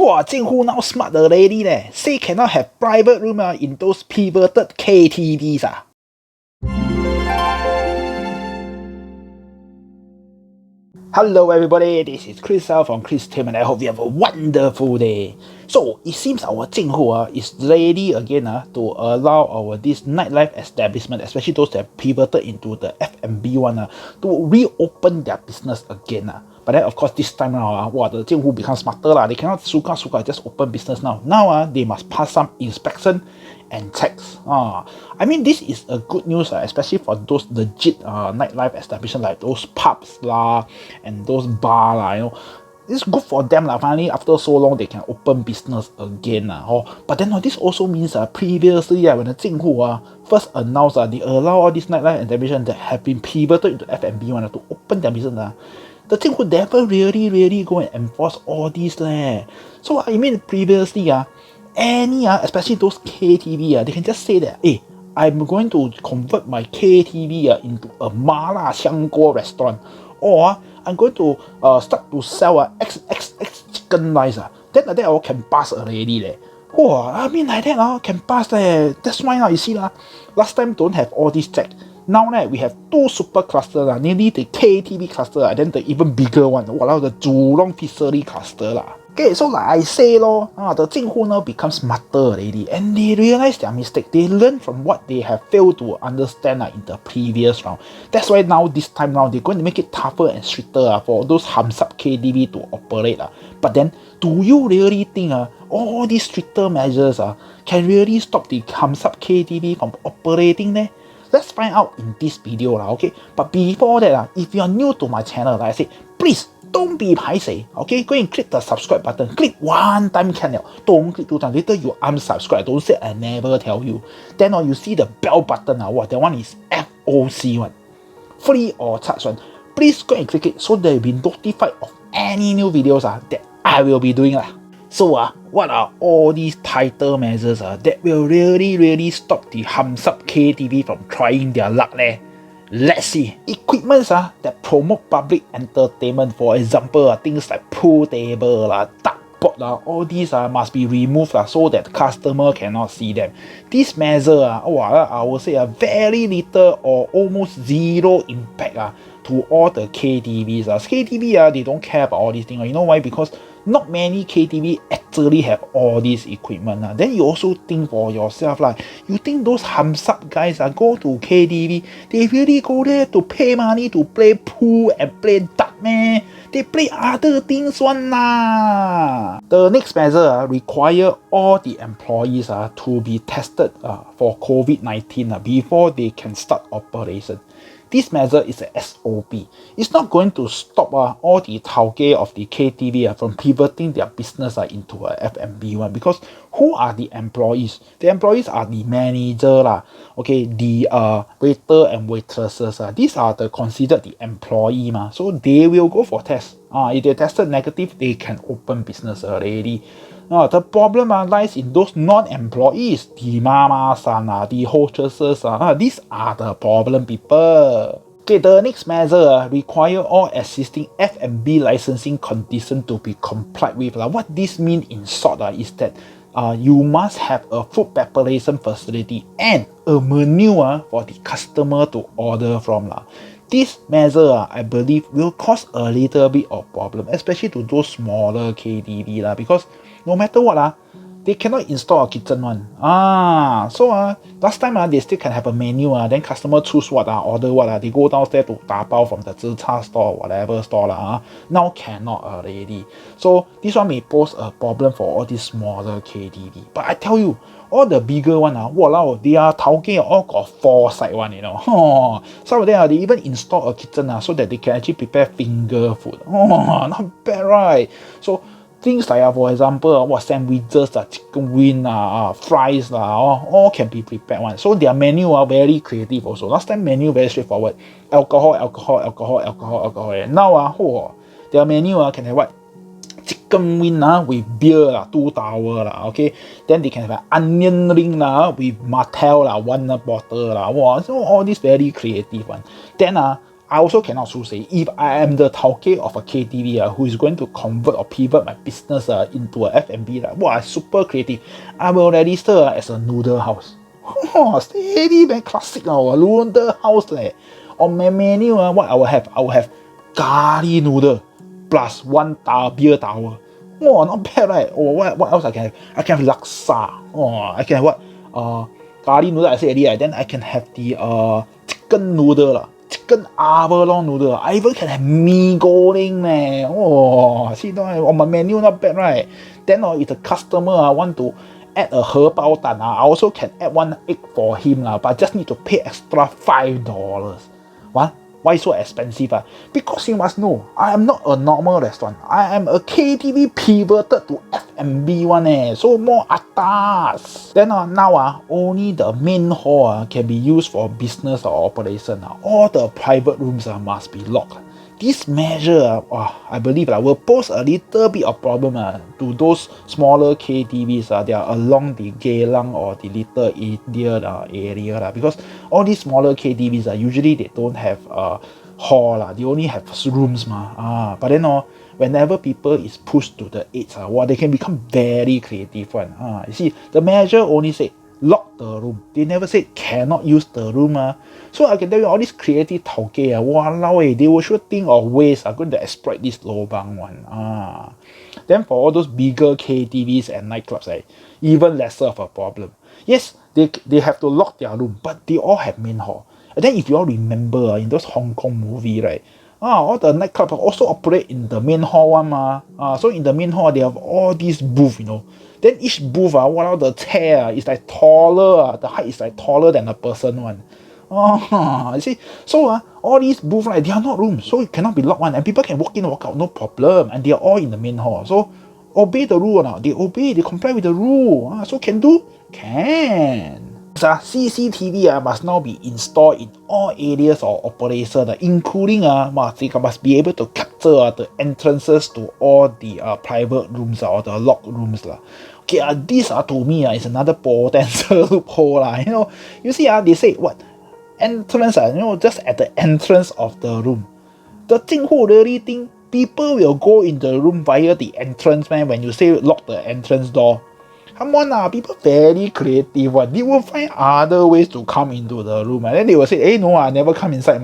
Wow, Jinghu now smart already leh. Say cannot have private room in those pivoted KTVs ah. Hello everybody, this is Kriscell from Kristainment. I hope you have a wonderful day. So it seems our Jinghu is ready again to allow our this nightlife establishment, especially those that pivoted into the F&B one to reopen their business again. But then of course this time now, the Jinghu become smarter They cannot suka just open business now. Now they must pass some inspection and checks. I mean this is a good news, especially for those legit nightlife establishment like those pubs and those bar It's good for them finally after so long they can open business again But then this also means previously when the Jinghu first announced they allow all these nightlife establishments that have been pivoted into F&B to open their business the Jinghu never really go and enforce all these So I mean previously any especially those KTV they can just say that hey, I'm going to convert my KTV into a mala xiangguo restaurant, or I'm going to start to sell XXX chicken rice then like that can pass already I mean like that can pass That's why you see last time don't have all these checks. Now we have two super clusters namely the KTV cluster and then the even bigger one, the Jurong Fishery cluster Okay, so like I say the Jinghu now becomes smarter already and they realize their mistake. They learn from what they have failed to understand in the previous round. That's why now this time round they're going to make it tougher and stricter for those Hamsap KTV to operate. But then do you really think all these stricter measures can really stop the Hamsap KTV from operating Let's find out in this video okay? But before that if you are new to my channel like I said, please don't be paiseh, okay? Go and click the subscribe button. Click one time can don't click two times. Later you unsubscribe. Don't say I never tell you. Then you see the bell button that one is FOC one. Free or charge one. Please go and click it so that you'll be notified of any new videos that I will be doing So what are all these tighter measures that will really stop the Hamsap KTV from trying their luck Let's see. Equipments that promote public entertainment, for example things like pool table dartboard all these must be removed so that the customer cannot see them. This measure I would say very little or almost zero impact to all the KTVs. KTV they don't care about all these things. You know why? Because not many KTV actually have all these equipment. Then you also think for yourself you think those Hamsap guys go to KTV, they really go there to pay money to play pool and play dart meh? They play other things one The next measure require all the employees to be tested for COVID-19 before they can start operation. This measure is a SOP. It's not going to stop all the towkays of the KTV from pivoting their business into a F&B one, because who are the employees? The employees are the manager okay, the waiter and waitresses these are considered the employee so they will go for tests. If they tested negative, they can open business already. The problem lies in those non-employees, the mama-san, the hostesses. These are the problem people. Okay, the next measure require all existing F&B licensing conditions to be complied with. What this means in short is that you must have a food preparation facility and a menu for the customer to order from. This measure, I believe, will cause a little bit of problem, especially to those smaller KTV because no matter what they cannot install a kitchen one. So last time they still can have a menu then customer choose what order what they go downstairs to 打包 from the zi char store, whatever store now cannot already. So this one may pose a problem for all these smaller KTV. But I tell you, all the bigger one their towkay all got foresight one, Some of them they even install a kitchen so that they can actually prepare finger food. Not bad, right? So things like for example sandwiches, chicken wing, fries all can be prepared one. So their menu very creative also. Last time menu very straightforward. Alcohol. Now their menu can have what? Chicken wing with beer 2 tower okay. Then they can have an onion ring with Martell 1 bottle So all this very creative one. Then I also cannot so say, if I am the towkay of a KTV who is going to convert or pivot my business into a F&B, wow, super creative, I will register as a noodle house. Steady man, classic noodle house leh. On my menu, what I will have? I will have curry noodle plus one beer tower. Oh, not bad, right? Or what else I can have? I can have laksa. Oh, I can have what? Curry noodle, I said already. Then I can have the chicken noodle. Chicken abalone noodle. I even can have mee goreng. Oh, see, on my menu, not bad, right? Then if the customer want to add a 荷包蛋, I also can add one egg for him, but I just need to pay extra $5. What? Why so expensive? Because you must know, I am not a normal restaurant. I am a KTV pivoted to F&B one, so more atas. Then now only the main hall can be used for business or operation. All the private rooms must be locked. This measure, I believe will pose a little bit of problem to those smaller KTVs that are along the Geylang or the Little India area, because all these smaller KTVs usually they don't have a hall, they only have rooms but then whenever people is pushed to the edge, they can become very creative one. You see, the measure only say lock the room. They never say cannot use the room. So I can tell you all these creative towkay, they will sure think of ways going to exploit this lobang one. Then for all those bigger KTVs and nightclubs, even lesser of a problem. Yes, they have to lock their room, but they all have main hall. And then if you all remember in those Hong Kong movie, right? All the nightclubs also operate in the main hall one. So in the main hall they have all these booths, Then each booth, the chair is like taller, the height is like taller than a person one. You see, so all these booths, they are not rooms, so it cannot be locked one, and people can walk in and walk out, no problem, and they are all in the main hall. So obey the rule now. They obey, they comply with the rule. So can do? Can. CCTV must now be installed in all areas of operation, including they must be able to capture the entrances to all the private rooms or the locked rooms. Okay, this to me is another potential loophole. You see, they say what? Entrance, just at the entrance of the room. The thing who really think people will go in the room via the entrance, man, when you say lock the entrance door? Come on, people very creative one. They will find other ways to come into the room, and then they will say, hey, no, I never come inside.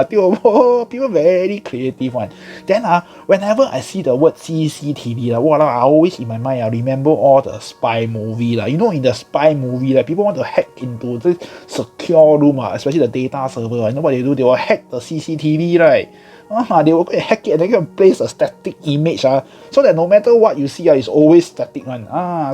People very creative one. Then whenever I see the word CCTV, I always in my mind I remember all the spy movie. In the spy movie, people want to hack into this secure room, especially the data server. You know what they do? They will hack the CCTV, right? They will go and hack it and they can place a static image so that no matter what you see it's always static one.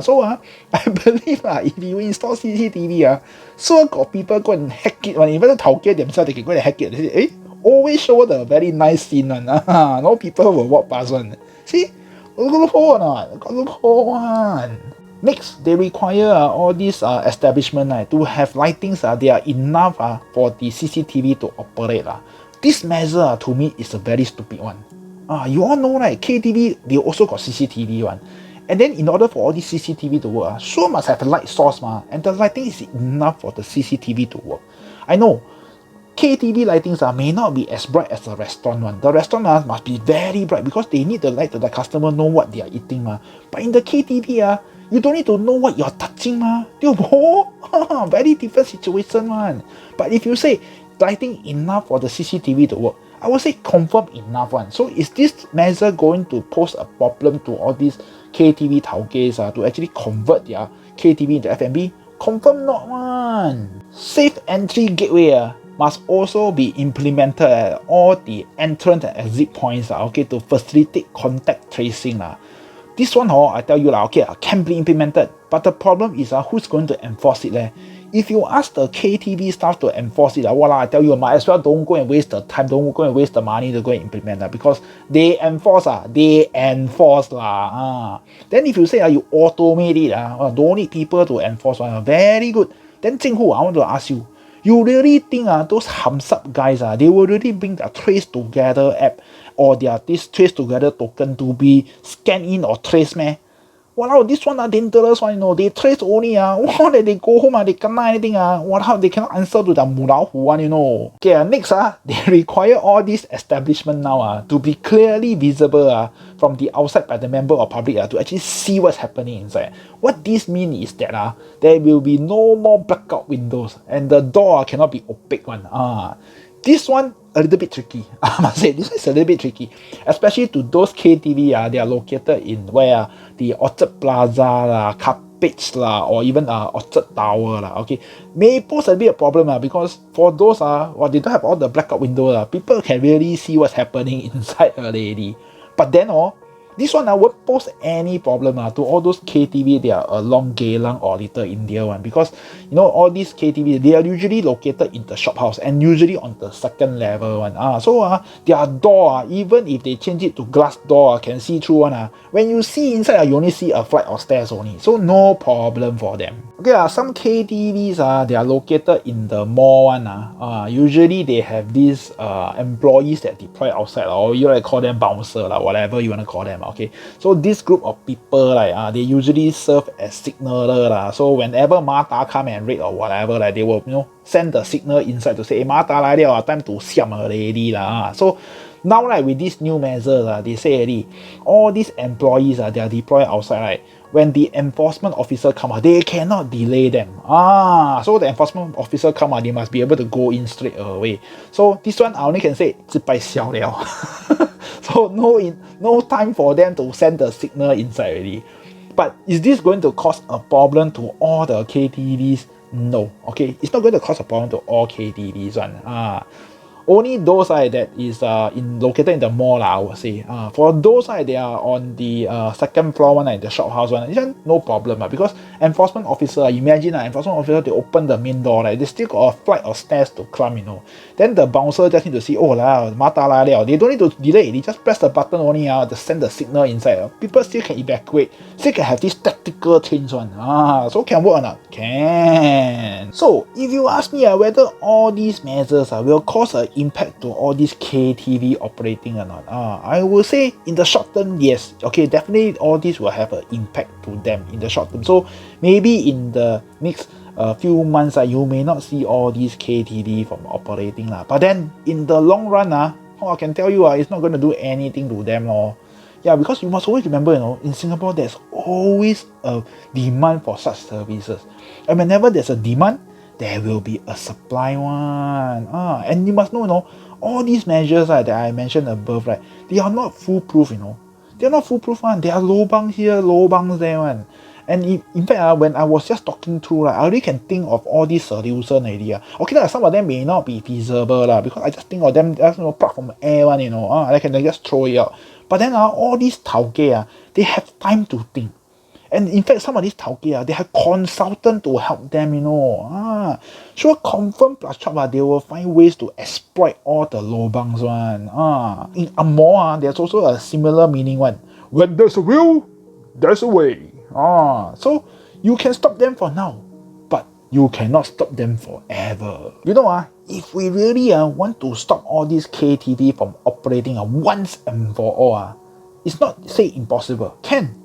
So I believe if you install CCTV so got people go and hack it, even the towkay themselves they can go and hack it. They say, always show the very nice scene one. No people will walk past one. See, loophole got loophole one. Next, they require all these establishment to have lightings they are enough for the CCTV to operate. This measure to me is a very stupid one. You all know, right? KTV, they also got CCTV one. And then in order for all this CCTV to work, so must have a light source, and the lighting is enough for the CCTV to work. I know, KTV lightings may not be as bright as a restaurant one. The restaurant must be very bright because they need the light to the customer know what they are eating. But in the KTV, you don't need to know what you're touching. Very different situation one. But if you say, lighting enough for the CCTV to work, I would say confirm enough one. So is this measure going to pose a problem to all these KTV towkays to actually convert their KTV into F&B? Confirm not one. Safe entry gateway must also be implemented at all the entrance and exit points to facilitate contact tracing. This one I tell you can be implemented, but the problem is who's going to enforce it? If you ask the KTV staff to enforce it, I tell you, might as well don't go and waste the time, don't go and waste the money to go and implement because they enforce. Then if you say you automate it, don't need people to enforce, very good. Then Jing Hu, I want to ask you, you really think those thumbs up guys they will really bring their trace together app or this trace together token to be scanned in or traced, man? Walao, this one are dangerous one, you know. They trace only wow, they go home they kena anything walao, they cannot answer to the mulahu one, you know. Okay, next they require all these establishment now to be clearly visible from the outside by the member of public to actually see what's happening inside. What this means is that there will be no more blackout windows and the door cannot be opaque one. This one a little bit tricky. I must say this is a little bit tricky, especially to those KTV they are located in where the Orchard Plaza Cuppage or even Orchard Tower okay, may pose a bit of problem because for those they don't have all the blackout windows people can really see what's happening inside already. But then this one won't pose any problem to all those KTV they are along Geylang or Little India one, because you know all these KTV they are usually located in the shop house and usually on the second level one. So their door even if they change it to glass door can see through one when you see inside you only see a flight of stairs only, so no problem for them. Okay, some KTVs they are located in the mall one usually they have these employees that deploy outside or you call them bouncer whatever you want to call them. Okay, so this group of people they usually serve as signaler so whenever Mata come and raid or whatever they will send the signal inside to say Mata time to siam already So now with these new measures they say already all these employees they are deployed outside when the enforcement officer come they cannot delay them. So the enforcement officer come they must be able to go in straight away. So this one I only can say 自拜消了 So no time for them to send the signal inside already. But is this going to cause a problem to all the KTVs? No. Okay, it's not going to cause a problem to all KTVs one. Only those that is located in the mall I would say. For those they are on the second floor one the shop house one, this one no problem because enforcement officer imagine enforcement officer they open the main door they still got a flight of stairs to climb then the bouncer just need to see mata they don't need to delay, they just press the button only to send the signal inside. People still can evacuate, still can have this tactical change one. So can work or not? Can. So if you ask me whether all these measures will cause an impact to all these KTV operating or not, I will say in the short term yes. Okay, definitely all these will have an impact to them in the short term. So maybe in the next few months you may not see all these KTV from operating but then in the long run I can tell you it's not going to do anything to them Yeah, because you must always remember in Singapore there's always a demand for such services, and whenever there's a demand there will be a supply one. And you must know all these measures that I mentioned above they are not foolproof. They are not foolproof one. There are lobangs here, lobangs there one. And in fact when I was just talking through I already can think of all these solutions already. Okay, some of them may not be feasible because I just think of them just Pluck From Air one. I can just throw it out. But then all these towkays they have time to think. And in fact, some of these towkays they have consultant to help them, So confirm plus chop they will find ways to exploit all the lobangs one. In Amor there's also a similar meaning one. When there's a will, there's a way. So you can stop them for now, but you cannot stop them forever. If we really want to stop all these KTV from operating once and for all, it's not say impossible. Can.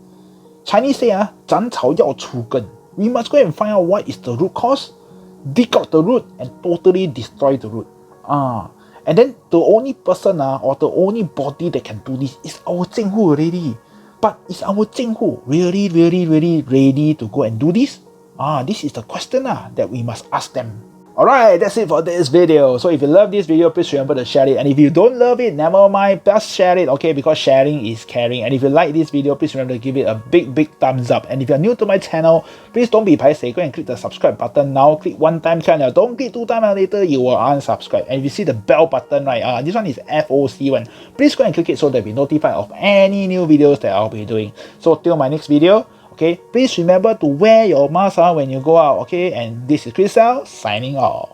Chinese say 斩草要除根. We must go and find out what is the root cause, dig out the root and totally destroy the root. And then the only person or the only body that can do this is our 政府 already. But is our 政府 really ready to go and do this? This is the question that we must ask them. Alright, that's it for this video. So if you love this video, please remember to share it. And if you don't love it, never mind, just share it, okay? Because sharing is caring. And if you like this video, please remember to give it a big thumbs up. And if you're new to my channel, please don't be paiseh. Go and click the subscribe button now. Click one time channel. Don't click two times later, you will unsubscribe. And if you see the bell button, this one is FOC one. Please go and click it so that you'll be notified of any new videos that I'll be doing. So till my next video, okay, please remember to wear your mask when you go out, okay? And this is Kriscell signing off.